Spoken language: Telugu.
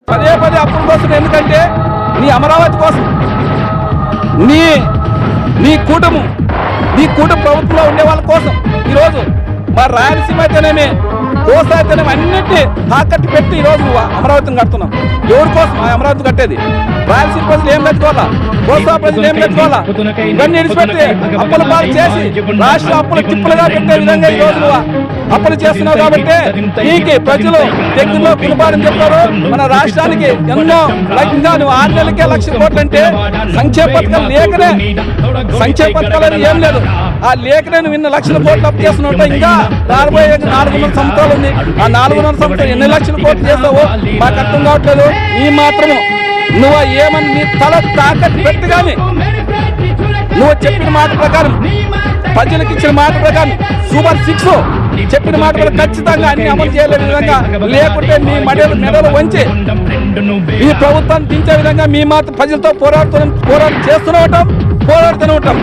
పదే పదే అప్పుల కోసం, ఎందుకంటే నీ అమరావతి కోసం, నీ కూటమి ప్రభుత్వంలో ఉండే వాళ్ళ కోసం ఈరోజు మా రాయలసీమ అయితేనేమి, కోసా అయితేనేమి అన్నింటినీ తాకట్టు పెట్టి ఈరోజు నువ్వు అమరావతిని కడుతున్నావు. ఎవరి కోసం ఆ అమరావతి కట్టేది? రాయలసీమ ప్రజలు ఏం కట్టుకోవాలా? కోసా ప్రజలు ఏం కట్టుకోవాలా? ఇవన్నీ విడిచిపెట్టి అప్పుల పాలు చేసి రాష్ట్ర అప్పుల చిప్పులుగా పెట్టే విధంగా ఈ రోజు నువ్వు అప్పులు చేస్తున్నావు. కాబట్టి నీకు ప్రజలు దగ్గరలో పిలుపారని చెప్పారు. మన రాష్ట్రానికి ఎన్నో ఇంకా నువ్వు 6 నెలలకే 1,00,000 కోట్లు అంటే సంక్షేమ పథకాలు లేకనే, సంక్షేమ పథకాలు ఏం లేదు. ఆ లేకనే నువ్వు 1,00,000 కోట్లు అప్పు చేస్తున్నావు. ఇంకా రాబోయే 400 సంవత్సరాలు ఉంది. ఆ 400 సంవత్సరాలు ఎన్ని లక్షల కోట్లు చేస్తావు మాకు అర్థం కావట్లేదు. ఈ మాత్రము నువ్వు ఏమని నీ తల తాకట్టు పెట్టి కానీ నువ్వు చెప్పిన మాట ప్రకారం, ప్రజలకు ఇచ్చిన మాట ప్రకారం సూపర్ 6 చెప్పిన మాట ఖచ్చితంగా అన్ని అమలు చేయలేని విధంగా, లేకుంటే మీ మెడలు వంచి ఈ ప్రభుత్వాన్ని దించే విధంగా మీ మాత్రం ప్రజలతో పోరాడుతూనే ఉంటాం.